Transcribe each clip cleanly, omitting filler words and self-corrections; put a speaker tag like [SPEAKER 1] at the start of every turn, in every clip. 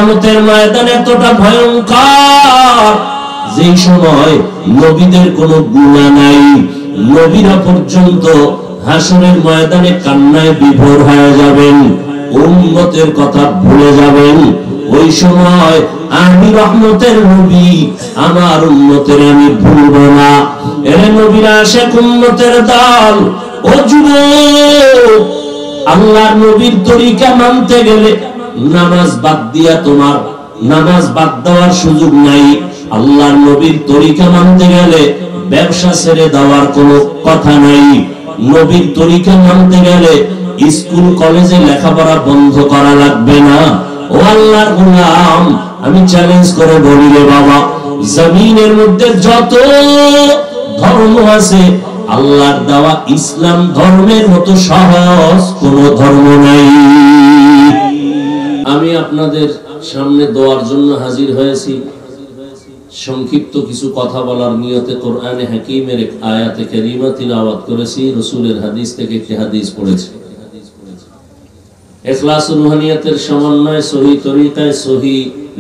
[SPEAKER 1] কিয়ামতের ময়দান এতটা ভয়ঙ্কর যে সময় নবীদের কোনো গুনাহ নাই, নবীরা পর্যন্ত হাসরের ময়দানে কান্নায় বিভোর হয়ে যাবেন, উম্মতের কথা ভুলে যাবেন। ওই সময় আমি রহমতের নবী, আমার উম্মতের আমি ভুলব না। এর নবীরা আশেক উম্মতের দল, ও যুবক, আল্লাহর নবীর তরিকা মানতে গেলে নামাজ বাদ দিয়া তোমার নামাজ বাদ দেওয়ার সুযোগ নাই। আল্লাহর নবীর তরিকা মানতে গেলে ব্যবসা ছেড়ে দেওয়ার কোনো কথা নাই। নবীর তরিকা মানতে গেলে স্কুল কলেজে লেখাপড়া বন্ধ করা লাগবে না। ও আল্লাহর গোলাম, আমি চ্যালেঞ্জ করে বলি রে বাবা, জমিনের মধ্যে যত ধর্ম আছে, আল্লাহর দেওয়া ইসলাম ধর্মের মতো সহজ কোনো ধর্ম নাই। আমি আপনাদের সামনে দোয়ার জন্য হাজির হয়েছি। সংক্ষিপ্ত কিছু কথা বলার নিয়তে কোরআনে হাকিমের এক আয়াতে কারিমা তিলাওয়াত করেছি, রাসূলের হাদিস থেকে একটি হাদিস পড়েছি। ইখলাস ও রুহানিয়াতের সমন্বয়ে সহি তরিকায় সহি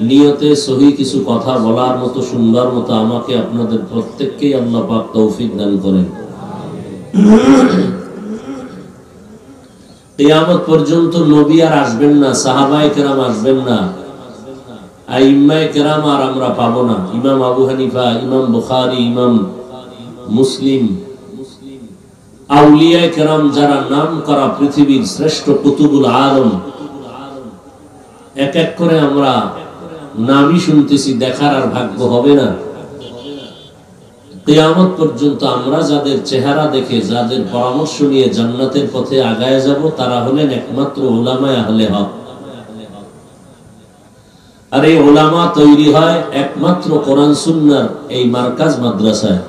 [SPEAKER 1] নিয়তে সহি কিছু কথা বলার মতো, শুনবার মতো আমাকে আপনাদের প্রত্যেককেই আল্লাহ পাক তৌফিক দান করেন। কিয়ামত পর্যন্ত নবী আর আসবেন না, সাহাবায়ে কেরাম আসবেন না, আইম্মায়ে কেরাম আর আমরা পাবো না। ইমাম আবু হানিফা, ইমাম বুখারী, ইমাম মুসলিম, আউলিয়ায়ে কেরাম যারা নাম করা পৃথিবীর শ্রেষ্ঠ কুতুবুল আলম, এক এক করে আমরা নামই শুনতেছি, দেখার আর ভাগ্য হবে না। কিয়ামত পর্যন্ত আমরা যাদের চেহারা দেখে, যাদের পরামর্শ নিয়ে জান্নাতের পথে আগায় যাব, তারা হলেন একমাত্র উলামায়ে আহলে হক। আর এই উলামা তৈরি হয় একমাত্র কোরআন সুন্নাহর এই মার্কাজ মাদ্রাসায়।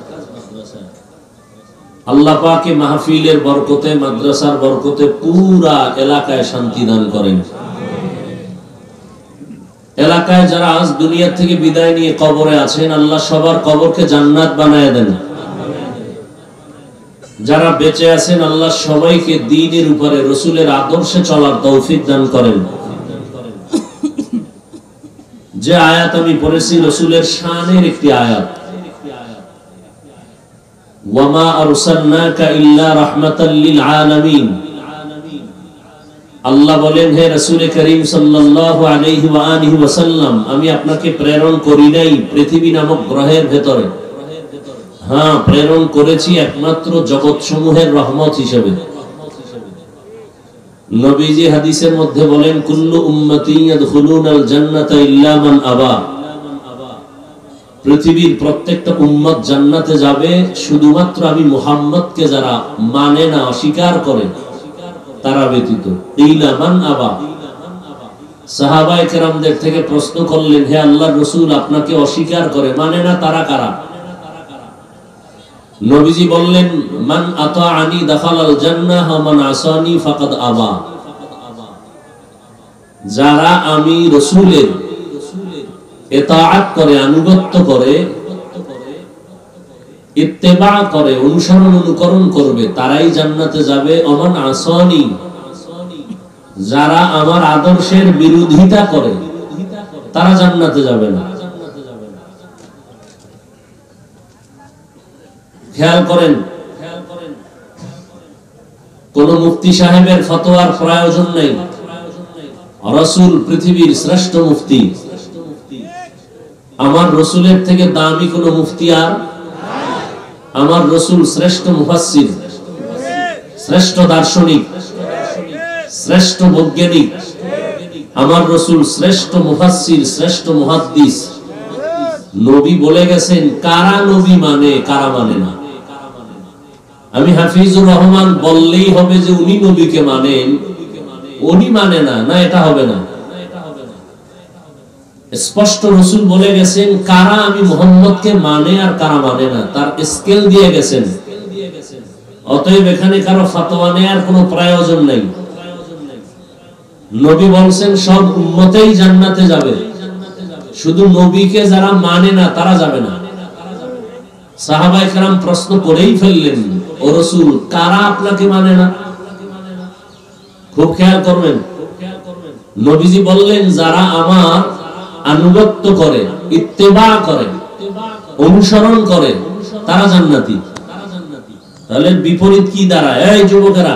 [SPEAKER 1] আল্লাহ পাক মাহফিলের বরকতে, মাদ্রাসার বরকতে পুরা এলাকায় শান্তি দান করেন। এলাকায় যারা আজ দুনিয়া থেকে বিদায় নিয়ে কবরে আছেন, আল্লাহ সবার কবরকে জান্নাত বানায় দেন। যারা বেঁচে আছেন, আল্লাহ সবাইকে দ্বীনের উপরে রাসূলের আদর্শে চলার তৌফিক দান করেন। যে আয়াত আমি পড়েছি রাসূলের শানের একটি আয়াত, ওয়ামা আরসালনাকা ইল্লা রাহমাতাল লিল আলামিন। আল্লাহ বলেন, হে রাসূল করিম সাল্লাল্লাহু আলাইহি ওয়া আলিহি ওয়াসাল্লাম, আমি আপনাকে প্রেরণ করি নাই পৃথিবী নামক গ্রহের ভেতরে, হ্যাঁ প্রেরণ করেছি একমাত্র জগৎসমূহের রহমত হিসেবে। নবীজি হাদিসের মধ্যে বলেন, কুল্লু উম্মতি ইয়াদখুলুনাল জান্নাতা ইল্লা মান আবা। পৃথিবীর প্রত্যেকটা উম্মত জান্নাতে যাবে, শুধুমাত্র আমি মুহাম্মদকে যারা মানে না, অস্বীকার করে, তারা ব্যতীত। ইল্লা মান আবা। সাহাবায়ে কেরামদের থেকে প্রশ্ন করলেন, হে আল্লাহর রাসূল, আপনাকে অস্বীকার করে, মানে না, তারা কারা? নবীজি বললেন, মান আতাআনি দাখালাল জান্নাহ ওয়া মান আসানি ফাকাদ আবা। যারা আমি রাসূলের ইতাআত করে, আনুগত্য করে, ইত্তেবা করে, অনুসরণ অনুকরণ করবে, তারাই জান্নাতে যাবে। ওমান আসানি, যারা আমার আদর্শের বিরোধিতা করে, তারা জান্নাতে যাবে না। খেয়াল করেন, কোন মুফতি সাহেবের ফতোয়ার প্রয়োজন নেই। রাসূল পৃথিবীর শ্রেষ্ঠ মুফতি। আমার রাসূলের থেকে দামি কোন মুফতি আর? আমার রাসূল শ্রেষ্ঠ মুফাসসির, শ্রেষ্ঠ দার্শনিক, শ্রেষ্ঠ বৈজ্ঞানিক। আমার রাসূল শ্রেষ্ঠ মুফাসসির, শ্রেষ্ঠ মুহাদ্দিস। নবী বলে গেছেন কারা নবী মানে, কারা মানে না। আমি হাফিজুর রহমান বললেই হবে যে উনি নবীকে মানেন, উনি মানে না, না, এটা হবে না। স্পষ্ট রাসূল বলে গেছেন কারা আমি মুহাম্মদকে মানে আর কারা মানে না, তার স্কেল দিয়ে গেছেন। অতএব এখানে কারো ফতোয়া নেওয়ার কোনো প্রয়োজন নেই। নবী বলছেন সব উম্মতেই জান্নাতে যাবে, শুধু নবীকে যারা মানে না তারা যাবে না। সাহাবায়ে কেরাম প্রশ্ন করেই ফেললেন, ও রাসূল, কারা আপনাকে মানে না? খুব খেয়াল করবেন। নবীজি বললেন, যারা আমার আনুগত্য করে, ইত্তেবা করে, অনুসরণ করে, তারা জান্নাতি। তাহলে বিপরীত কি দাঁড়ায়? এই যুবকেরা,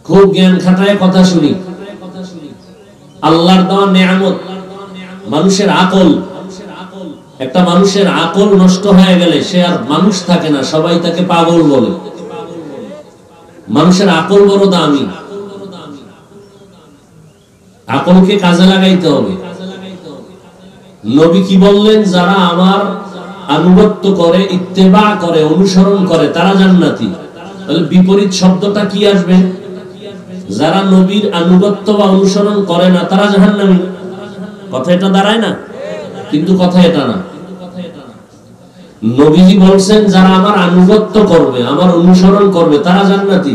[SPEAKER 1] খুব জ্ঞান খাটায় কথা শুনি। আল্লাহর দেওয়া নেয়ামত মানুষের আকল, একটা মানুষের আকল নষ্ট হয়ে গেলে সে আর মানুষ থাকে না, সবাই তাকে পাগল বলে। মানুষের আকল বড় দামি, আকলকে কাজে লাগাইতে হবে। নবী কি বললেন? যারা আমার আনুগত্য করে, ইত্তেবা করে, অনুসরণ করে, তারা জান্নাতি। তাহলে বিপরীত শব্দটা কি আসবে? যারা নবীর আনুগত্য বা অনুসরণ করে না তারা জাহান্নামী। কথা এটা দাঁড়ায় না? কিন্তু কথা এটা না। নবীজি বলছেন যারা আমার আনুগত্য করবে, আমার অনুসরণ করবে, তারা জান্নাতি।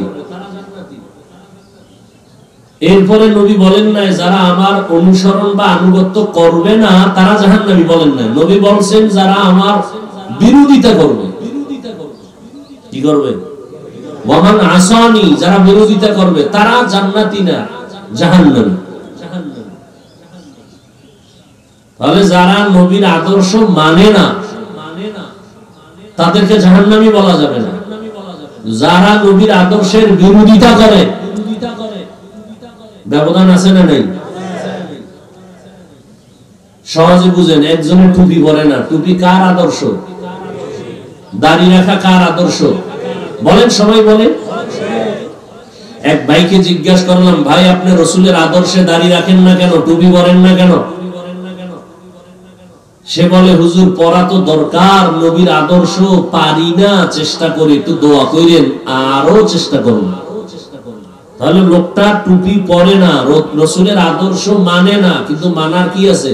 [SPEAKER 1] এরপরে নবী বলেন নাই যারা আমার অনুসরণ বা আনুগত্য করবে না তারা জাহান্নামী, বলেন নাই। নবী বলছেন যারা আমার বিরোধিতা করবে। কি করবে? ওয়ামান আসানি, যারা বিরোধিতা করবে তারা জান্নাতি না, জাহান্নামী। তাহলে যারা নবীর আদর্শ মানে না তাদেরকে জাহান্নামী বলা যাবে না। যারা নবীর আদর্শের বিরোধিতা করে, ব্যবধান আছে না নেই? সহজে বুঝেন, একজনের টুপি পরে না, টুপি কার আদর্শ? দাড়ি রাখা কার আদর্শ? বলেন, সবাই বলেন। এক ভাইকে জিজ্ঞাসা করলাম, ভাই আপনি রসুলের আদর্শে দাড়ি রাখেন না কেন, টুপি পরেন না কেন? সে বলে, হুজুর পড়া তো দরকার, নবীর আদর্শ পারি না, চেষ্টা করি, একটু দোয়া করেন, আরো চেষ্টা করুন। তাহলে লোকটা টুপি পরে না, রসুলের আদর্শ মানে না, কিন্তু মানার কি আছে?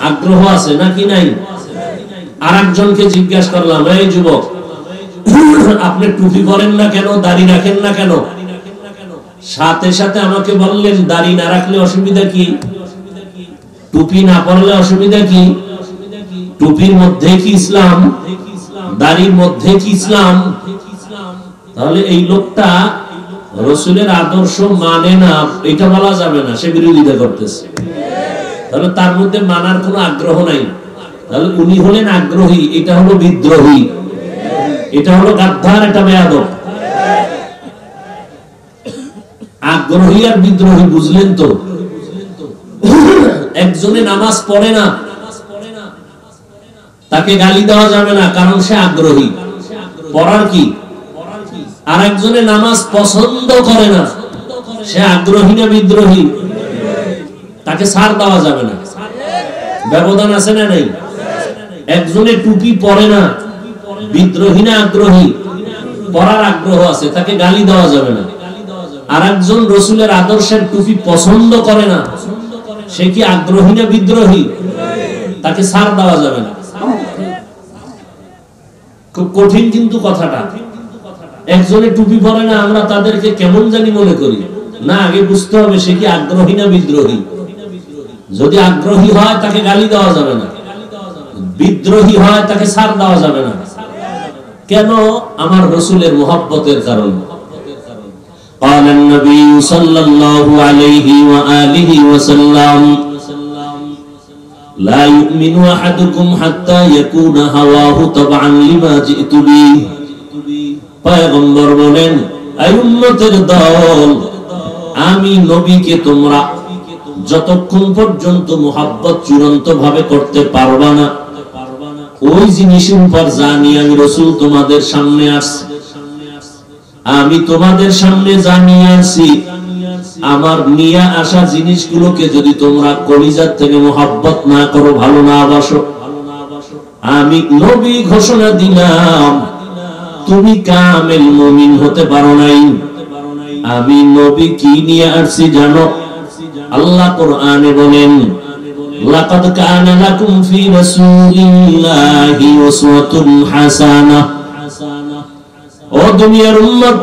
[SPEAKER 1] আগ্রহ আছে নাকি নাই? আর একজনকে জিজ্ঞাসা করলাম, এই যুবক আপনি টুপি পরেন না কেন, দাড়ি রাখেন না কেন? সাথে সাথে আমাকে বললেন, দাড়ি না রাখলে অসুবিধা কি? টুপি না পরলে অসুবিধা কি? টুপির মধ্যে কি ইসলাম? দাড়ির মধ্যে কি ইসলাম? তাহলে এই লোকটা রসুলের আদর্শ মানে না, এটা বলা যাবে না, সে বিরোধিতা করতেছে। তাহলে তার মধ্যে মানার কোনো আগ্রহ নাই। তাহলে উনি হলেন আগ্রহী, এটা হলো বিদ্রোহী, এটা হলো গাদ্দার, এটা বেয়াদব। আগ্রহী আর বিদ্রোহী বুঝলেন তো? একজনে নামাজ পড়ে না, তাকে গালি দেওয়া যাবে না, কারণ সে আগ্রহী, পড়ার কি। আর একজনে নামাজ পছন্দ করে না, সে আগ্রহী না বিদ্রোহী, তাকে ছাড় দেওয়া যাবে না। ব্যবধান আছে না নাই? একজনে টুপি পরে না, বিদ্রোহী না আগ্রহী? পড়ার আগ্রহ আছে, তাকে গালি দেওয়া যাবে না। আর একজন রসুলের আদর্শের টুপি পছন্দ করে না, সে কি আগ্রহী না বিদ্রোহী? তাকে ছাড় দেওয়া যাবে না। খুব কঠিন কিন্তু কথাটা। একজনে টুপি পরে না, আমরা তাদেরকে কেমন জানি মনে করি না, আগে বুঝতে হবে সে কি আগ্রহী না বিদ্রোহী। যদি আগ্রহী হয় তাকে গালি দেওয়া যাবে না, বিদ্রোহী হয় তাকে ছাড় দেওয়া যাবে না। কেন? আমার রসুলের মুহাব্বতের কারণে। قال النبي صلى الله عليه وآله وسلم لا يؤمن أحدكم حتى يكون هواه تبعا لما جئت به। পয়গম্বর বলেন, এই উম্মতের দল, আমি নবীকে তোমরা যতক্ষণ পর্যন্ত মুহাব্বত চূড়ান্ত ভাবে করতে পারবা না, ওই জিনিসের উপর জানি আমি রাসূল তোমাদের সামনে আসছি, আমি তোমাদের সামনে জানিয়ে আসি, আমার নিয়ে আসা জিনিসগুলোকে যদি তোমরা কলিজার থেকে মুহাব্বত না করো, ভালো না বাসো, আমি নবী ঘোষণা দিলাম তুমি কামেল মুমিন হতে পারো নাই। আমি নবী কি নিয়ে আসছি জানো? আল্লাহ কোরআনে বলেন, লাকাদ কানা লাকুম ফি রাসূলিল্লাহি উসওয়াতুন হাসানাহ। ও দুনিয়ার উম্মত,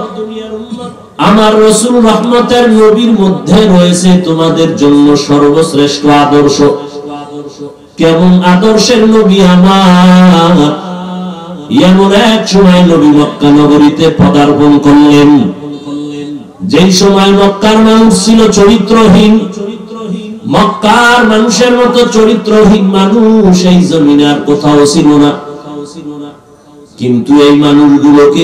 [SPEAKER 1] আমার রাসূল রহমতের নবীর মধ্যে রয়েছে তোমাদের জন্য সর্বশ্রেষ্ঠ আদর্শ। কেমন আদর্শের নবী আমার! এমন এক সময় নবী মক্কা নগরীতে পদার্পণ করলেন, যেই সময় মক্কার মানুষ ছিল চরিত্রহীন, মক্কার মানুষের মতো চরিত্রহীন মানুষ এই জমিনে আর কোথাও ছিল না। কিন্তু এই মানুষগুলোকে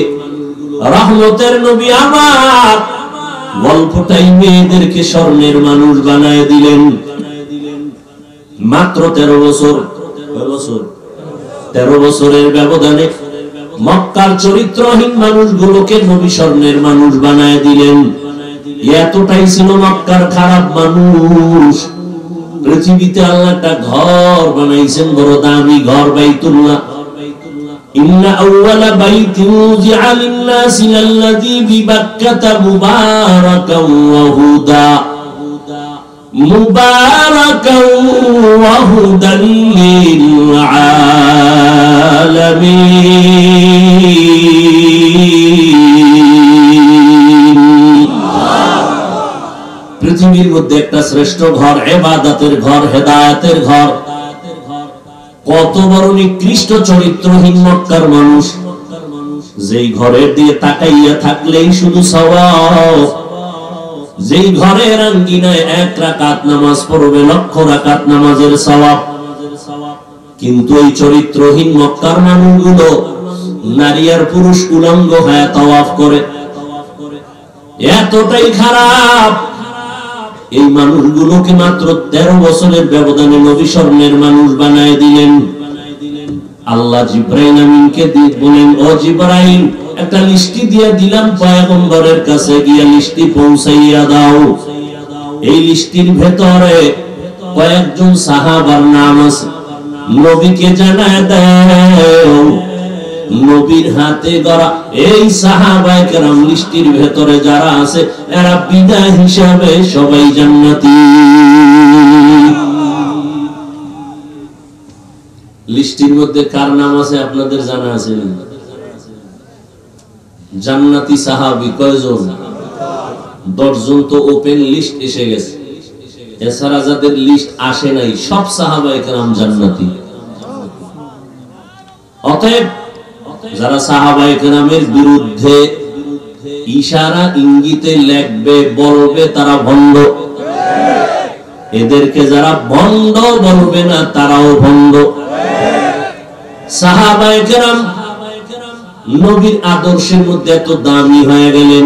[SPEAKER 1] রহমতের নবী আমার অল্প টাইমে এদেরকে স্বর্ণের মানুষ বানায় দিলেন। মাত্র 13 বছর, 13 বছরের ব্যবধানে মক্কার চরিত্রহীন মানুষগুলোকে নবী স্বর্ণের মানুষ বানায় দিলেন। এতটাই ছিল মক্কার খারাপ মানুষ। পৃথিবীতে আল্লাহ একটা ঘর বানাইছেন, বড় দামি ঘর, বাইতুল্লাহ। ইন্না আউওয়ালা বাইতিন উযিআ লিন-নাসি লাল্লাযী বিবাক্কাতা মুবারাকান ওয়া হুদা, মুবারাকান ওয়া হুদান লিল আলামিন। পৃথিবীর মধ্যে একটা শ্রেষ্ঠ ঘর, ইবাদতের ঘর, হেদায়েতের ঘর। কত বড় নিকৃষ্ট চরিত্রহীন মক্কার মানুষ, যেই ঘরের দিয়ে তাকাইয়া থাকলেই শুধু সওয়াব। যেই ঘরের আঙ্গিনায় 1 রাকাত নামাজ পড়বে 1,00,000 রাকাত নামাজের সওয়াব। কিন্তু এই চরিত্রহীন মক্কার মানুষগুলো নারী আর পুরুষ উলঙ্গ হয়ে তাওয়াফ করে। এতটাই খারাপ। এই মানুষগুলোকে মাত্র 13 বছরের ব্যবধানে নবী স্বর্ণের মানুষ বানায় দিলেন। আল্লাহ জিবরাইল আমিনকে বলেন, ও জিবরাইল, একটা লিস্টি দিয়ে দিলাম, পয়গম্বরের কাছে গিয়ে লিস্টি পৌঁছাইয়া দাও। এই লিস্টির ভেতরে কয়েকজন সাহাবার নাম আছে, নবীকে জানায় দাও। নবীর হাতে গড়া এই সাহাবায়ে কেরাম লিস্টির ভেতরে যারা আছে, এরা বিদায় হিসাবে সবাই জান্নাতি। লিস্টির মধ্যে কার নাম আছে আপনাদের জানা আছে? জান্নাতি সাহাবী কয়জন? 10 জন তো ওপেন লিস্ট এসে গেছে। এছাড়া যাদের লিস্ট আসে নাই সব সাহাবায়ে কেরাম জান্নাতি। অতএব যারা সাহাবায়ে কেরামের বিরুদ্ধে ইশারা ইঙ্গিতে লেখবে, বলবে, তারা ভণ্ড। এদেরকে যারা ভণ্ড বলবে না, তারাও ভণ্ড। সাহাবায়ে কেরাম নবীর আদর্শের মধ্যে এত দামি হয়ে গেলেন,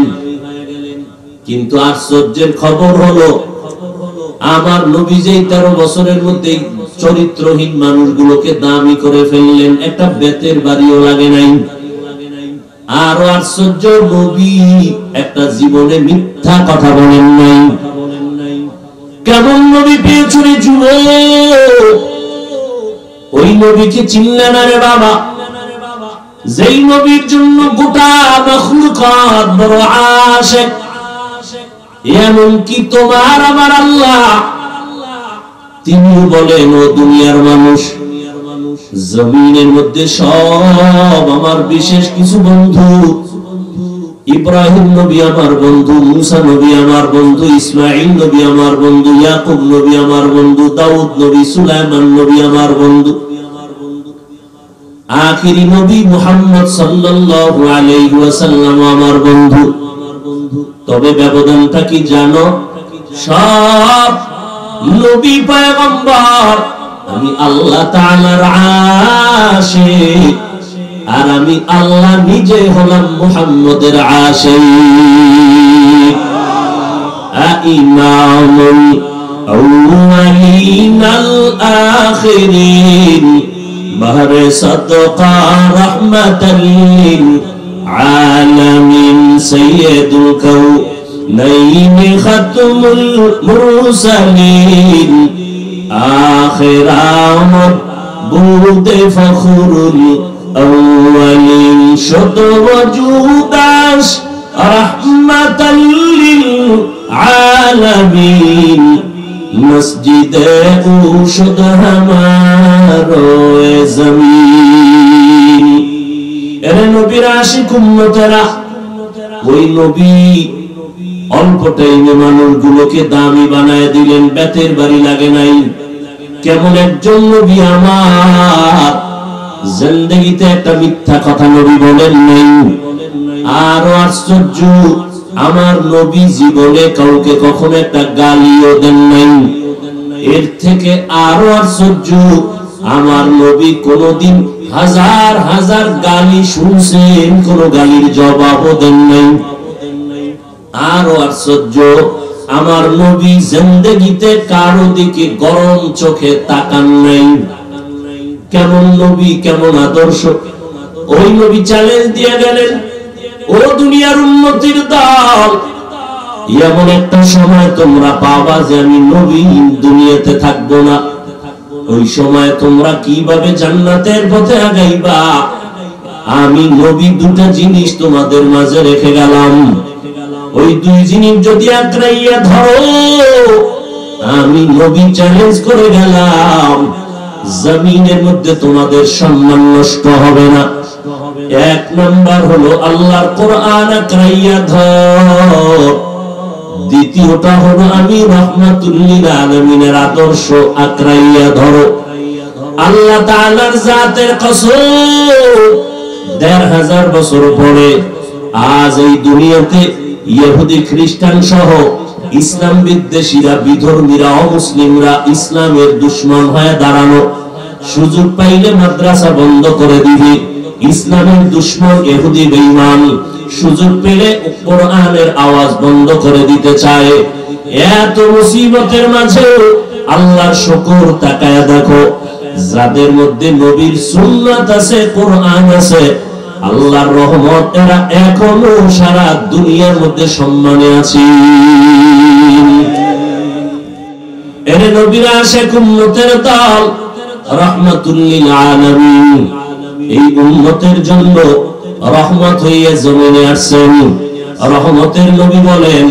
[SPEAKER 1] কিন্তু আশ্চর্যের খবর হলো আমার নবী যেই 13 বছরের মধ্যে চরিত্রহীন মানুষগুলোকে দামি করে ফেললেন, একটা বেতের বাড়িও লাগে নাই। আর আশ্চর্য, নবী একটা জীবনে মিথ্যা কথা বলেন নাই। কেমন নবী পেয়েছুরি যুবক, ওই নবীকে চিনলে না রে বাবা, যেই নবীর জন্য গোটা মাখলুকাত বড় আশিক। এমনকি তোমার আমার আল্লাহ, তিনি বলেন, ও দুনিয়ার মানুষ, জমিনের মধ্যে সব আমার বিশেষ কিছু বন্ধু। ইব্রাহিম নবী আমার বন্ধু, মুসা নবী আমার বন্ধু, ইসমাঈল নবী আমার বন্ধু, ইয়াকুব নবী আমার বন্ধু, দাউদ নবী, সুলাইমান নবী আমার বন্ধু, আখিরি নবী মুহাম্মদ সাল্লাল্লাহু আলাইহি ওয়াসাল্লাম আমার বন্ধু। তবে ব্যবধানটা কি জানো? সব নবী পয়গম্বর, আমি আল্লাহ তাআলার আশিক, আর আমি আল্লাহ নিজে হলাম মুহাম্মদের আশিক। ইমামুল আউয়ালিন আল আখিরিন, বাহরে সাদকা রাহমাতাল লিল আলামিন, সাইয়্যিদুল কাউনাইন খাতমুল মুরসালিন, আখির আমদ বুদে ফখরুল আউয়ালিন, শত ওজুদাস রাহমাতাল লিল আলামিন, মসজিদে উশুদ হামারো জমিন। এর নবীর আশিক উম্মতেরা, ওই নবী অল্প টাইমে মানুষগুলোকে দামি বানায় দিলেন, বেতের বাড়ি লাগে নাই। কেমন একজন নবী আমার, জিন্দেগিতে একটা মিথ্যা কথা নবী বলেন নাই। আরো আশ্চর্য, আমার নবী জীবনে কাউকে কখনো একটা গালিও দেন নাই। এর থেকে আরো আশ্চর্য, আমার নবী কোনদিন হাজার হাজার গালি শুনছেন, কোন গালির জবাবও দেন নাই। আরো আশ্চর্য, আমার নবী জিন্দেগিতে কারো দিকে গরম চোখে তাকান নাই। কেমন নবী, কেমন আদর্শ! ওই নবী চ্যালেঞ্জ দিয়ে গেলেন, ও দুনিয়ার উম্মতির দল, এমন একটা সময় তোমরা পাবা যে আমি নবী দুনিয়াতে থাকবো না। ওই সময় তোমরা কিভাবে জান্নাতের পথে আগাইবা? আমি নবী দুটা জিনিস তোমাদের মাঝে রেখে গেলাম। ওই দুই জিনিস যদি আঁকড়াইয়া ধরো, আমি নবী চ্যালেঞ্জ করে গেলাম, জমিনের মধ্যে তোমাদের সম্মান নষ্ট হবে না। এক নাম্বার হলো আল্লাহর কোরআন আঁকড়াইয়া ধর। দ্বিতীয়টা হলো আমি রাহমাতুল লিল আলামিনের আদর্শ আঁকড়াইয়া ধরো। আল্লাহ তাআলার জাতের কসম, ১৫০০ বছর পরে আজ এই দুনিয়াতে ইহুদি খ্রিস্টান সহ ইসলাম বিদ্বেষীরা, বিধর্মীরা, অমুসলিমরা ইসলামের দুশমন হয়ে দাঁড়ানো, সুযোগ পাইলে মাদ্রাসা বন্ধ করে দিবে। ইসলামের দুশমন ইহুদি বেঈমান সুযোগ পেলে কোরআনের আওয়াজ বন্ধ করে দিতে চায়। এত মুসিবতের মাঝে আল্লাহর শুকর, তাকায়া দেখো, যাদের মধ্যে নবীর সুন্নাত আছে, কোরআন আছে, আল্লাহর রহমত, এরা এখনো সারা দুনিয়ার মধ্যে সম্মানে আছে। এরে নবীর আশিক উম্মতের দল, রাহমাতুল লিল আলামিন, এই উম্মতের জন্য রহমত হয়ে জমিনে আসছেন। রহমতের নবী বলেন,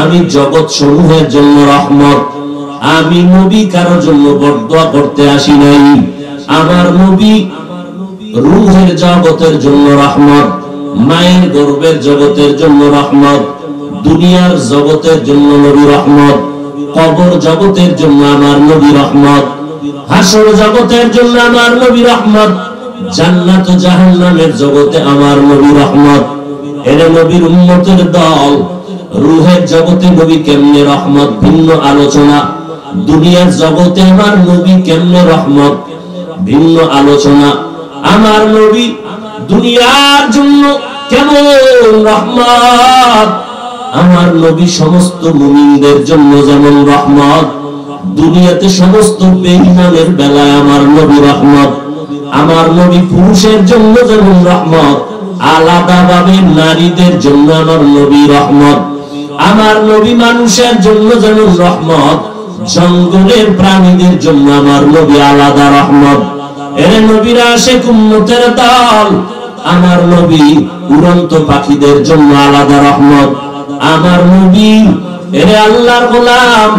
[SPEAKER 1] আমি জগৎ সমূহের জন্য রহমত। আমি নবী কারোর জন্য বদদুয়া করতে আসি নাই। আমার নবী রূহের জগতের জন্য রহমত, মায়ের গর্ভের জগতের জন্য রহমত, দুনিয়ার জগতের জন্য নবী রহমত, কবর জগতের জন্য আমার নবী রহমত, হাসর জগতের জন্য আমার নবী রহমত, জান্নাত ও জাহান্নামের জগতে আমার নবী রহমত। এরা নবীর উম্মতের দল। রূহের জগতে নবী কেমনে রহমত, ভিন্ন আলোচনা। দুনিয়ার জগতে আমার নবী কেমনে রহমত, ভিন্ন আলোচনা। আমার নবী দুনিয়ার জন্য কেমন রহমত, আমার নবী সমস্ত মুমিনদের জন্য যেমন রহমত, দুনিয়াতে সমস্ত বেঈমানের বেলায় আমার নবী রহমত। আমার নবী পুরুষের জন্য যেমন রহমত, আলাদাভাবে নারীদের জন্য আমার নবী রহমত। আমার নবী মানুষের জন্য যেমন রহমত, জঙ্গলের প্রাণীদের জন্য আমার নবী আলাদা রহমত। এর নবীর আশিক উম্মতের দল, আমার নবী উড়ন্ত পাখিদের জন্য আলাদা রহমত। আমার নবী এরে আল্লাহর গোলাম,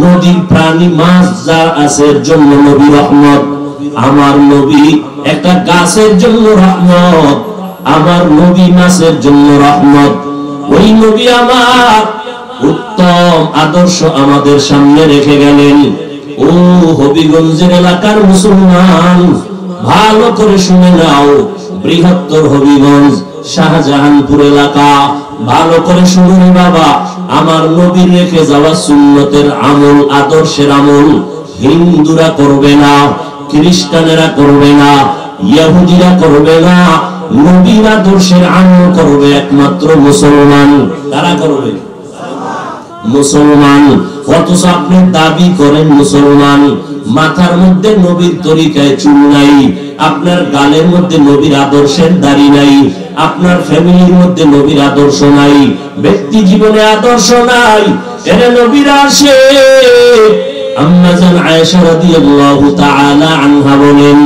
[SPEAKER 1] নদীর প্রাণী মাছ যা আছে এর জন্য নবী রহমত। আমার নবী একটা গাছের জন্য রহমত, আমার নবী মাছের জন্য রহমত। ওই নবী আমার উত্তম আদর্শ আমাদের সামনে রেখে গেলেন। ও হবিগঞ্জের এলাকার মুসলমান, ভালো করে শুনে নাও, বৃহত্তর হবিগঞ্জ শাহজাহানপুর এলাকা, ভালো করে শুনুন বাবা, আমার নবীর রেখে যাওয়া সুন্নতের আমল, আদর্শের আমল হিন্দুরা করবে না, খ্রিস্টানেরা করবে না, ইহুদিরা করবে না, নবীর আদর্শের আমল করবে একমাত্র মুসলমান। তারা করবে মুসলমান। অথচ আপনি দাবি করেন মুসলমান, মাথার মধ্যে নবীর তরিকায় চুল নাই, আপনার গালের মধ্যে নবীর আদর্শের দাড়ি নাই, আপনার ফ্যামিলির মধ্যে নবীর আদর্শ নাই, ব্যক্তি জীবনে আদর্শ নাই। এর নবীর আসে আম্মা জান আয়েশা রাদিয়াল্লাহু তাআলা আনহা বলেন,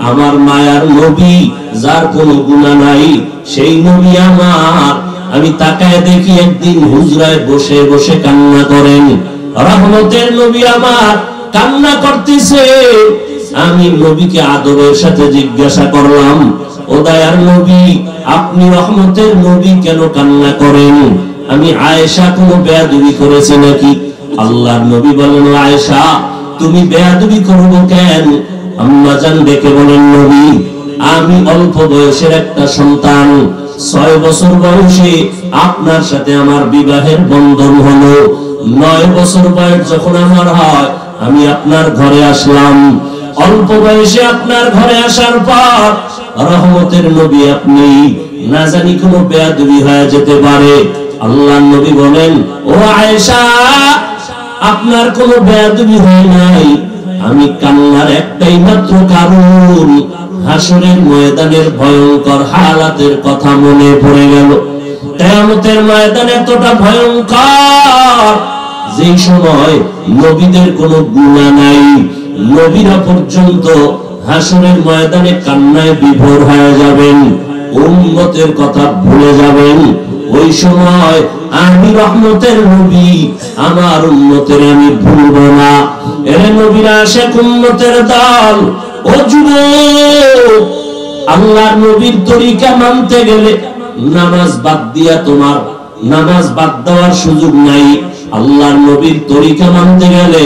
[SPEAKER 1] আমার মায়ার নবী যার কোনো গুনাহ নাই, সেই নবী আমার, আমি তাকায় দেখি একদিন হুজরায় বসে বসে কান্না করেন। রহমতের নবী আমার কান্না করতেছে। আমি নবীকে আদরের সাথে জিজ্ঞাসা করলাম, ও দয়ার নবী, আপনি রহমতের নবী কেন কান্না করেন? আমি আয়েশা কোনো বেয়াদবি করেছি নাকি? আল্লাহর নবী বলেন, আয়েশা তুমি বেয়াদবি করবো কেন? আম্মা জান ডেকে বলেন, নবী আমি অল্প বয়সের একটা সন্তান, 6 বছর বয়সে আপনার সাথে আমার বিবাহের বন্ধন হলো। 9 বছর বয়স যখন আমার হয়, আমি আপনার ঘরে আসলাম। অল্প বয়সে আপনার ঘরে আসার পর রহমতের নবী আপনি, না জানি কোনো বেয়াদবি হয়ে যেতে পারে। আল্লাহর নবী বলেন, ও আয়েশা, আপনার কোনো বেয়াদবি হয় নাই। আমি কান্নার একটাই মাত্র কারণ, হাসরের ময়দানের ভয়ঙ্কর হালাতের কথা মনে পড়ে গেল। কিয়ামতের ময়দান এতটা ভয়ঙ্কর, যেই সময় নবীদের কোনো গুনাহ নাই, নবীরা পর্যন্ত হাসরের ময়দানে কান্নায় বিভোর হয়ে যাবেন, উম্মতের কথা ভুলে যাবেন। ওই সময় আমি রহমতের নবী, আমার উম্মতের আমি ভুলব না। এর নবীরা আশেক উম্মতের দল। ও যুবক, আল্লাহর নবীর তরিকা মানতে গেলে নামাজ বাদ দিয়া তোমার নামাজ বাদ দেওয়ার সুযোগ নাই। আল্লাহর নবীর তরিকা মানতে গেলে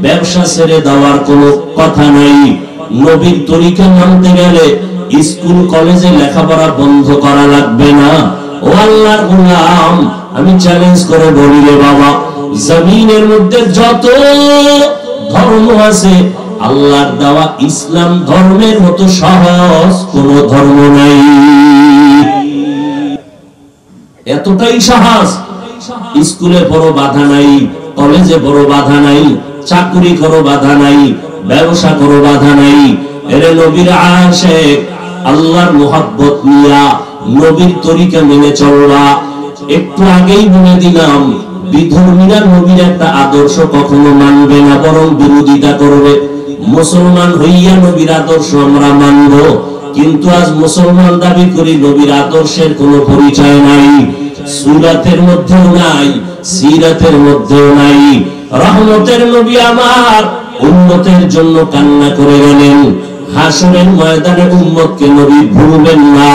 [SPEAKER 1] ব্যবসা ছেড়ে দেওয়ার কোনো কথা নাই। নবীর তরিকা মানতে গেলে স্কুল কলেজে লেখাপড়া বন্ধ করা লাগবে না। ও আল্লাহর গোলাম, আমি চ্যালেঞ্জ করে বলি রে বাবা, জমিনের মধ্যে যত ধর্ম আছে, আল্লাহর দেওয়া ইসলাম ধর্মের মতো সহজ কোন ধর্ম নাই। এতটাই সহজ। স্কুলে বড় বাধা নাই, কলেজে বড় বাধা নাই, চাকরি করো বাধা নাই, ব্যবসা করো বাধা নাই। এর নবীর আশিক, আল্লাহর মুহাব্বত নিয়া নবীর তরিকা মেনে চলবা। একটু আগেই বলে দিলাম, বিধর্মীরা নবীর একটা আদর্শ কখনো মানবে না, বরং বিরোধিতা করবে। মুসলমান হইয়া নবীর আদর্শ আমরা মানব, কিন্তু আজ মুসলমান দাবি করি নবীর আদর্শের কোনো পরিচয় নাই, সুরাতের মধ্যেও নাই, সিরাতের মধ্যেও নাই। রহমতের নবী আমার উম্মতের জন্য কান্না করে গেলেন। হাসরের ময়দানে উম্মতকে নবী ভুলবেন না।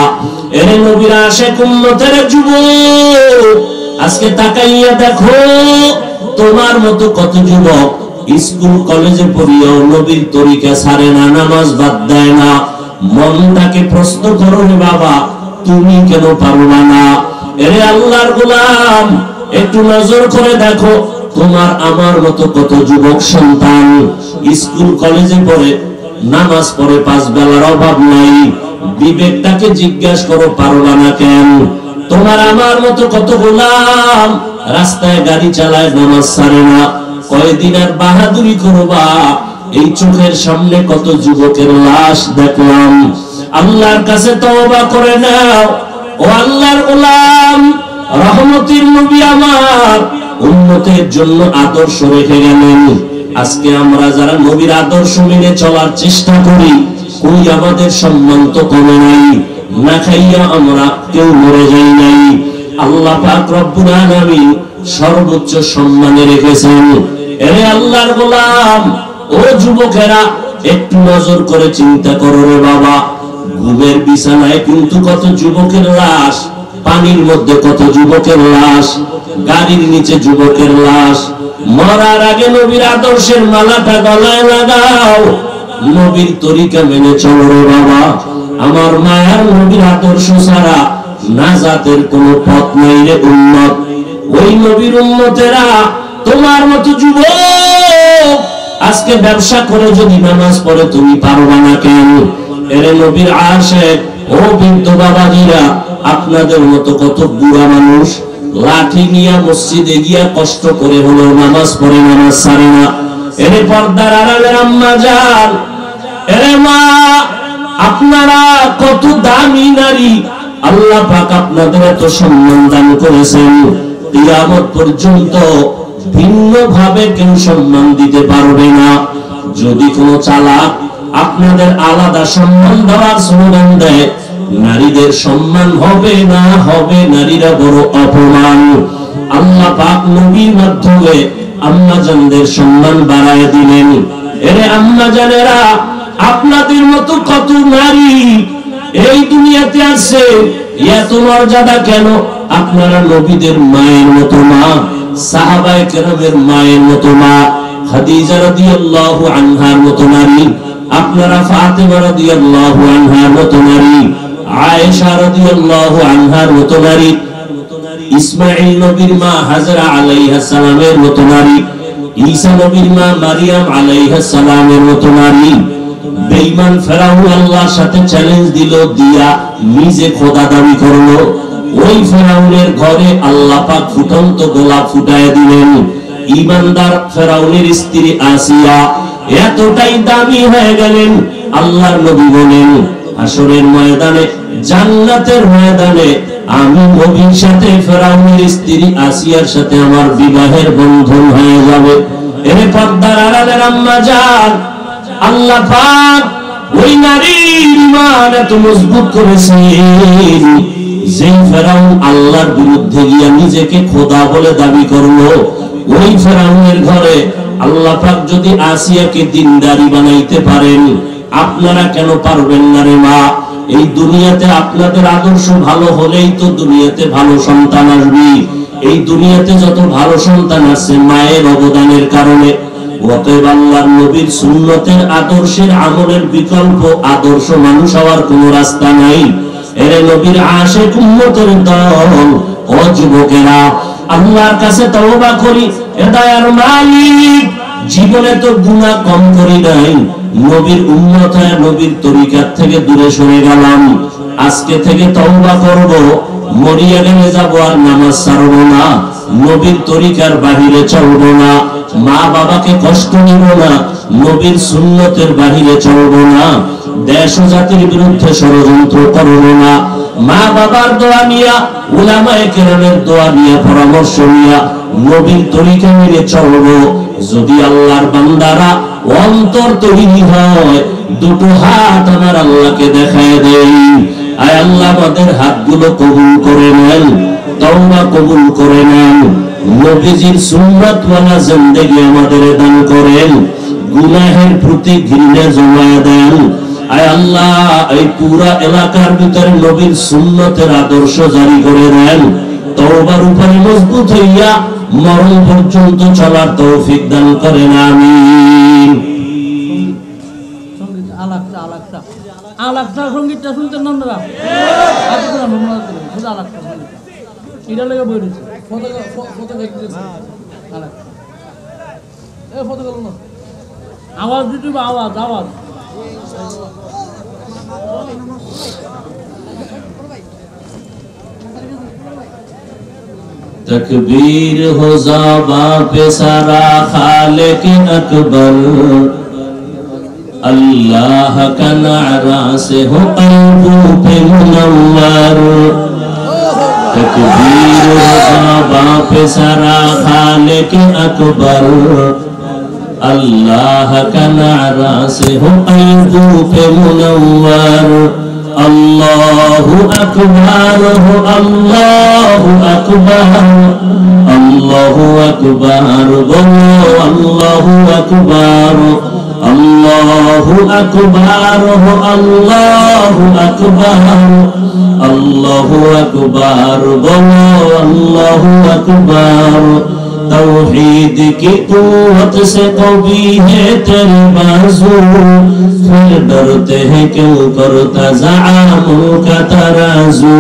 [SPEAKER 1] এর নবীর আশেক উম্মতের যুবক, আজকে তাকাইয়া দেখো, তোমার মতো কত যুবক স্কুল কলেজে পড়িয়াও নবীর তরিকা ছাড়ে না, নামাজ বাদ দেয় না। মনটাকে প্রশ্ন করো রে বাবা, তুমি কেন পারবা না? এরে আল্লাহর গোলাম, একটু নজর করে দেখো, তোমার আমার মতো কত যুবক সন্তান স্কুল কলেজে পড়ে, নামাজ পড়ে, 5 বেলার অভাব নাই। বিবেকটাকে জিজ্ঞাসা করো, পারবা না কেন? তোমার আমার মতো কত গোলাম রাস্তায় গাড়ি চালায়, নামাজ ছাড়ে না। কয়দিন আর বাহাদুরি করবা? এই চোখের সামনে কত যুবকের লাশ দেখলাম। আল্লাহর কাছে তওবা করে নাও। ও আল্লাহর গোলাম, রহমতের নবী আমার উম্মতের জন্য আদর্শ রেখে গেলেন। আজকে আমরা যারা নবীর আদর্শ মেনে চলার চেষ্টা করি, কই আমাদের সম্মান তো কমে নাই, না খাইয়া আমরা কেউ মরে যাই নাই। আল্লাহ পাক রব্বুল আলামিন সর্বোচ্চ সম্মানে রেখেছেন। এরে আল্লাহর গোলাম, ও যুবকেরা, একটু নজর করে চিন্তা করো রে বাবা, ঘুমের বিছানায় কিন্তু কত যুবকের লাশ, পানির মধ্যে কত যুবকের লাশ, গাড়ির নিচে যুবকের লাশ। মরার আগে নবীর আদর্শের মালাটা গলায় লাগাও, নবীর তরিকা মেনে চলো রে বাবা। আমার মায়ার নবীর আদর্শ ছাড়া নাজাতের কোনো পথ নাই রে উম্মত। ওই নবীর উম্মতেরা তোমার মতো যুবক আজকে ব্যবসা করে যদি নামাজ পড়ে, তুমি পারবা না কেন? এরে নবীর আশিক, ও বৃদ্ধ বাবাজিরা, আপনাদের মতো কত বুড়া মানুষ লাঠি নিয়ে মসজিদে গিয়া কষ্ট করে হলো নামাজ পড়ে, নামাজ ছাড়ে না। এরে পর্দার আড়ালের আম্মা জান, এরে মা, আপনারা কত দামি নারী, আল্লাহ পাক আপনাদের এত সম্মান দান করেছেন। কিয়ামত পর্যন্ত ভিন্ন ভাবে কেউ সম্মান দিতে পারবে না। যদি কোনো চালাক আপনাদের আলাদা সম্মান দেওয়ার স্লোগান দেয়, নারীদের সম্মান হবে না, হবে নারীরা বড় অপমান। আল্লাহ পাক নবীর মাধ্যমে আম্মা জানদের সম্মান বাড়ায় দিলেন। এরে আম্মা জানেরা, আপনাদের মতো কত নারী এই দুনিয়াতে আছে, এত মর্যাদা কেন? আপনারা নবীদের মায়ের মতো মা, সাহাবায়ে কেরামের মায়ের মতো মা, খাদিজা রাদিয়াল্লাহু আনহার মতো নারী, আপনারা ফাতেমা রাদিয়াল্লাহু আনহার মতো নারী, আয়েশা রাদিয়াল্লাহু আনহার মতো নারী, ইসমাঈল নবীর মা হাজরা আলাইহিস সালামের মতো নারী, ঈসা নবীর মা মারিয়াম আলাইহিস সালামের মতো নারী। বেঈমান ফেরাউন আল্লাহর সাথে চ্যালেঞ্জ দিল, দিয়া নিজে খোদা দাবি করলো। ওই ফেরাউনের ঘরে আল্লাহ পাক ফুটন্ত গোলাপ ফুটায় দিলেন। ঈমানদার ফেরাউনের স্ত্রী আসিয়া এতটাই দামি হয়ে গেলেন, আল্লাহর নবী বলেন হাসরের ময়দানে, জান্নাতের ময়দানে আমি নবীর সাথে ফেরাউনের স্ত্রী আসিয়ার সাথে আমার বিবাহের বন্ধন হয়ে যাবে। এর পর্দার আড়ালের আম্মা জান, আল্লাহ পাক ওই নারীর ঈমান এত মজবুত করেছেন, যে ফেরাউন আল্লাহর বিরুদ্ধে গিয়া নিজেকে খোদা বলে দাবি করলো, ওই ফেরাউনের ঘরে আল্লাহ পাক যদি আসিয়াকে দিনদারি বানাইতে পারেন, আপনারা কেন পারবেন না রে মা? এই দুনিয়াতে আপনাদের আদর্শ ভালো হলেই তো দুনিয়াতে ভালো সন্তান আসবে। এই দুনিয়াতে যত ভালো সন্তান আসছে মায়ের অবদানের কারণে। অতএব আল্লাহর নবীর সুন্নতের আদর্শের আমলের বিকল্প আদর্শ মানুষ হওয়ার কোন রাস্তা নাই। এর নবীর আশিক উম্মতের দল, ও যুবকেরা, আল্লাহর কাছে তওবা করি। এ দয়ার মালিক, জীবনে তো গুনাহ কম করি নাই, নবীর উম্মত হয়ে নবীর তরিকার থেকে দূরে সরে গেলাম। আজকে থেকে তওবা করব, মরিয়া গেলে যাব আর নামাজ ছাড়ব না, নবীর তরিকার বাহিরে চলব না, মা বাবাকে কষ্ট দিব না, নবীর সুন্নতের বাহিরে চলব না, দেশ ও জাতির বিরুদ্ধে ষড়যন্ত্র করব না, মা বাবার দোয়া নিয়া, উলামায়ে কেরামের দোয়া নিয়া, পরামর্শ নিয়া নবীর তরিকা মেনে চলব। যদি আল্লাহর বান্দারা অন্তর তৈরি হয়, দুটো হাত আমার আল্লাহকে দেখায় দেই। আয় আল্লাহ, আমাদের হাতগুলো কবুল করে নেন, তওবা কবুল করে নেন, নবীজির সুন্নাতওয়ালা জিন্দেগি আমাদের দান করেন, গুনাহের প্রতি ঘৃণা জমায়ে দেন। আয় আল্লাহ, এই পুরা এলাকার ভিতরে নবীর সুন্নতের আদর্শ জারি করে দেন। তওবার উপরে মজবুত হইয়া মরণ পর্যন্ত চলার তৌফিক দান করেন, আমিন।
[SPEAKER 2] আলাক্সা সঙ্গীতটা শুনতেন নন্দরা, এটা লেগে বই রয়েছে, আওয়াজ দিতে, আওয়াজ আওয়াজ।
[SPEAKER 1] तकबीर हो ज़ाबा पे सारा खालिक अकबर, अल्लाह का नारा से हो क़ल्बों पे मुनव्वर। तकबीर हो ज़ाबा पे सारा खालिक अकबर, अल्लाह का नारा से हो क़ल्बों पे मुनव्वर। अल्लाहु अकबर हो, अल्लाहु अकबर, अल्लाहु अकबर बोलो, अल्लाहु अकबर, अल्लाहु अकबर हो, अल्लाहु अकबर, अल्लाहु अकबर बोलो, अल्लाहु अकबर। तौहीद की कुव्वत से कभी है तेरे बाजू, फिर डरते हैं क्यों करता ज़आमुल का तराजू।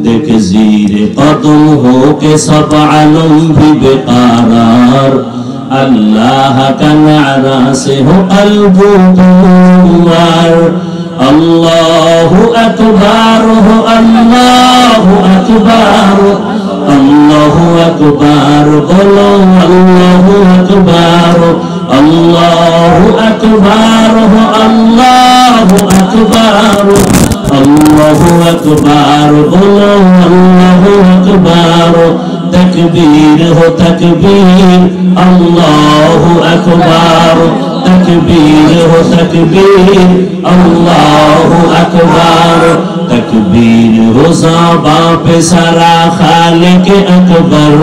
[SPEAKER 1] देख ज़ीर कदम हो के सब आलम भी बेकरार, अल्लाह का नारा से हो क़ल्बों पे मुनव्वर। अल्लाहु अकबर हो, अल्लाहु अकबर, अल्लाहु अकबर बोलो, अल्लाहु अकबर, अल्लाहु अकबर हो, अल्लाहु अकबर, अल्लाहु अकबर बोलो, अल्लाहु अकबर। तकबीर हो तकबीर, अल्लाहु अकबर, तकबीर हो तकबीर, अल्लाहु अकबर। तकबीर हो ज़ाबा पे सारा खालिक अकबर,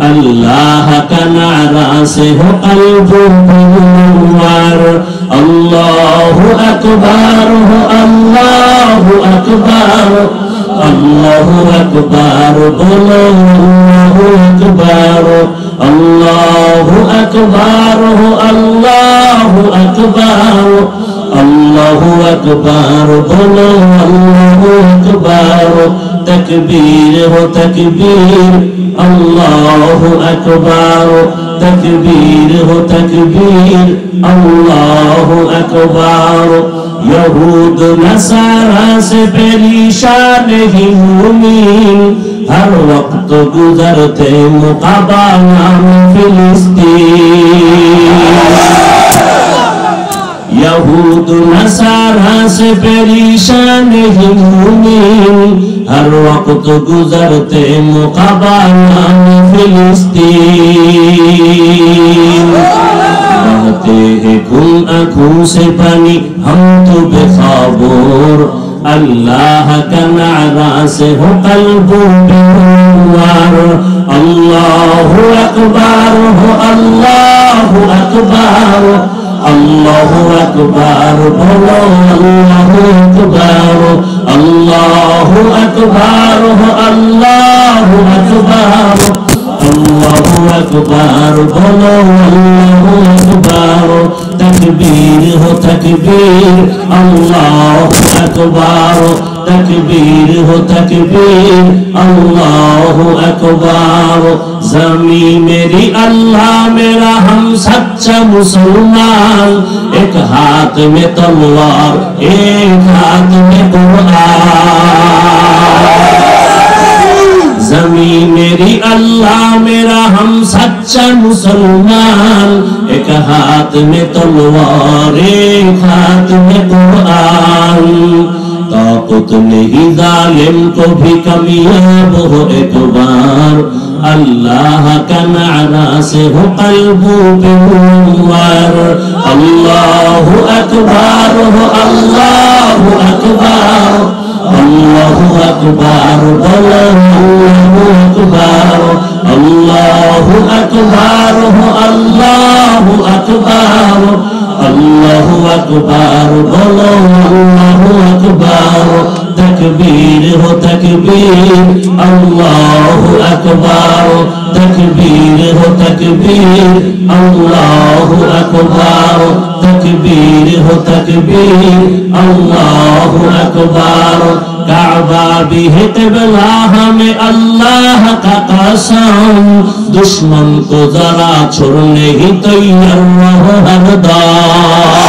[SPEAKER 1] अल्लाह का नारा से हो क़ल्बों पे मुनव्वर। अल्लाहु अकबर हो, अल्लाहु अकबर, अल्लाहु अकबर बोलो, अल्लाहु अकबर, अल्लाहु अकबर हो, अल्लाहु अकबर, আল্লাহু আকবার বলো আল্লাহু আকবার তাকবীর হো তাকবীর আল্লাহু আকবার তাকবীর হো তাকবীর আল্লাহু আকবার यहूद नसारा से परेशान ही मुमीन हर वक्त गुजरते मुकाबला फिलिस्तीन यहूद नसारा से परेशान ही मुमीन हर वक्त गुजरते मुकाबला फिलिस्तीन बहते हैं खून आंखों से पानी हम तो बेखबर अल्लाह का नारा से हो कल्बों पे हुआर अल्लाहु अकबर हो अल्लाहु अकबर अल्लाहु अकबर बोलो अल्लाहु अकबर अल्लाहु अकबर हो अल्लाहु अकबर अल्लाहु अकबर बोलो अल्लाहु अकबर तकबीर हो तकबीर अल्लाहु अकबर तकबीर हो तकबीर अल्लाहु अकबर ज़मी मेरी अल्लाह मेरा हम सच्चा मुसलमान एक हाथ में तलवार एक हाथ में कुरान ज़मी मेरी अल्लाह मेरा हम सच्चा मुसलमान एक हाथ में तलवार एक हाथ में कुरान ताकत नहीं जालिम को भी कामयाब हो एक बार अल्लाह का नारा से हो कल्बों पे हुआर अल्लाहु अकबर हो अल्लाहु अकबर अल्लाहु अकबर बोलो अल्लाहु अकबर हो अल्लाहु अकबर अल्लाहु अकबर बोलो अल्लाहु अकबर तकबीर हो तकबीर अल्लाहु अकबर तकबीर हो तकबीर अल्लाहु अकबर तकबीर हो तकबीर अल्लाहु अकबर काबा भी है क़िबला हमें अल्लाह का कसम दुश्मन को जरा छोड़ने ही तैयार रहो हरदम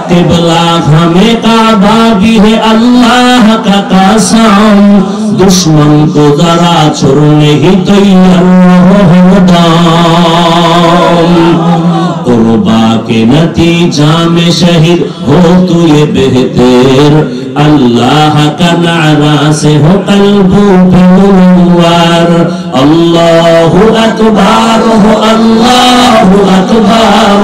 [SPEAKER 1] क़िबला हमें काबा भी है अल्लाह का कसम दुश्मन को जरा छोड़ने ही तैयार रहो हरदम कुर्बा के नतीजा में शहीद हो तू ये बेहतर अल्लाह का नारा से हो कल्बों पे मुनव्वर अल्लाहु अकबर हो अल्लाहु अकबर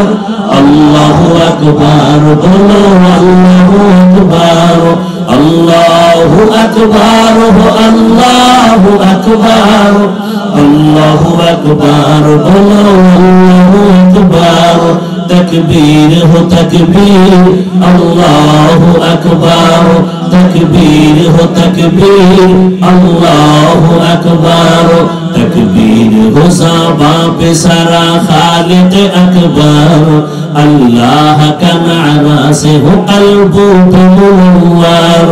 [SPEAKER 1] अल्लाहु अकबर बोलो अल्लाहु अकबर अल्लाहु अकबर हो अल्लाहु अकबर अल्लाहु अकबर बोलो अल्लाहु अकबर तकबीर हो तकबीर अल्लाहु अकबर तकबीर हो तकबीर अल्लाहु अकबर तकबीर हो ज़बां पे सारा खालिक अकबर अल्लाह का नारा से हो कल्बों पे मुनव्वर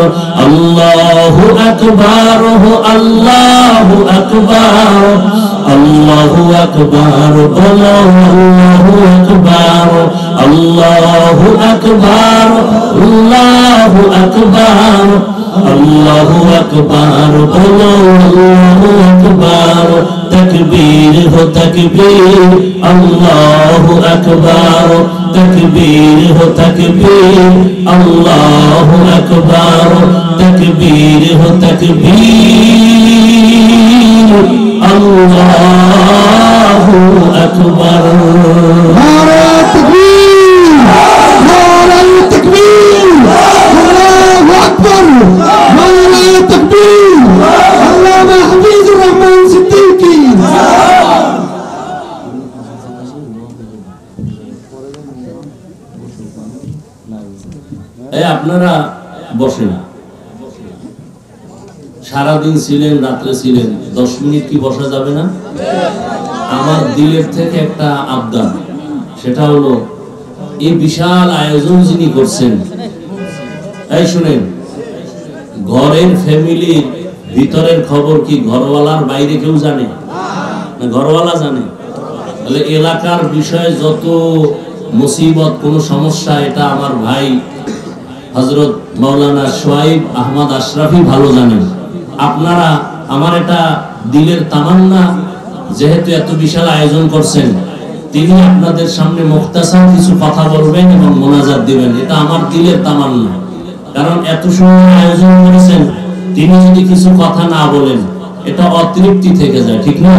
[SPEAKER 1] अल्लाहु अकबर हो अल्लाहु अकबर अल्लाहु अकबर बोलो अल्लाहु अकबर अल्लाहु अकबर अल्लाहु अकबर अल्लाहु अकबर बोलो अल्लाहु अकबर तकबीर हो तकबीर अल्लाहु अकबर तकबीर हो तकबीर अल्लाहु अकबर तकबीर हो तकबीर अल्लाहु अकबर
[SPEAKER 3] नारे तकबीर नारे तकबीर अल्लाहु अकबर नारे तकबीर अल्लामा हफीजुर रहमान सिद्दीकी
[SPEAKER 1] এই আপনারা বসেন সারাদিন ছিলেন রাত্রে ছিলেন 10 মিনিট কি বসা যাবে না আমার দিলের থেকে একটা আবদার সেটা হলো এই বিশাল আয়োজন যিনি করছেন, এই শুনেন, ঘরের ফ্যামিলির ভিতরের খবর কি ঘরওয়ালার বাইরে কেউ জানে না? ঘরওয়ালা জানে। তাহলে এলাকার বিষয়ে যত মুসিবত, কোন সমস্যা, এটা আমার ভাই হযরত মাওলানা সোহাইব আহমদ আশরাফি ভালো জানেন। আপনারা, আমার এটা দিলের তামান্না, যেহেতু এত বিশাল আয়োজন করছেন, তিনি আপনাদের সামনে মুখতাসার কিছু কথা বলবেন এবং মোনাজাত দিবেন, এটা আমার দিলের তামান্না। কারণ এত সুন্দর আয়োজন করেছেন, তিনি যদি কিছু কথা না বলেন এটা অতৃপ্তি থেকে যায়, ঠিক না?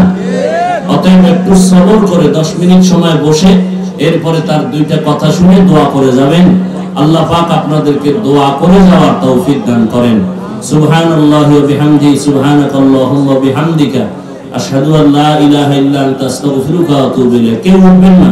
[SPEAKER 1] অতএব একটু সবর করে 10 মিনিট সময় বসে এরপরে তার দুইটা কথা শুনে দোয়া করে যাবেন। আল্লাহ পাক আপনাদেরকে দোয়া করে যাওয়ার তৌফিক দান করেন। সুবহানাল্লাহি ওয়া বিহামদিহি, সুবহানাকাল্লাহুম্মা ওয়া বিহামদিকা, আশহাদু আল্লা ইলাহা ইল্লা আনতা, আস্তাগফিরুকা ওয়া আতুবু ইলাইক। কেউ বলবেন না?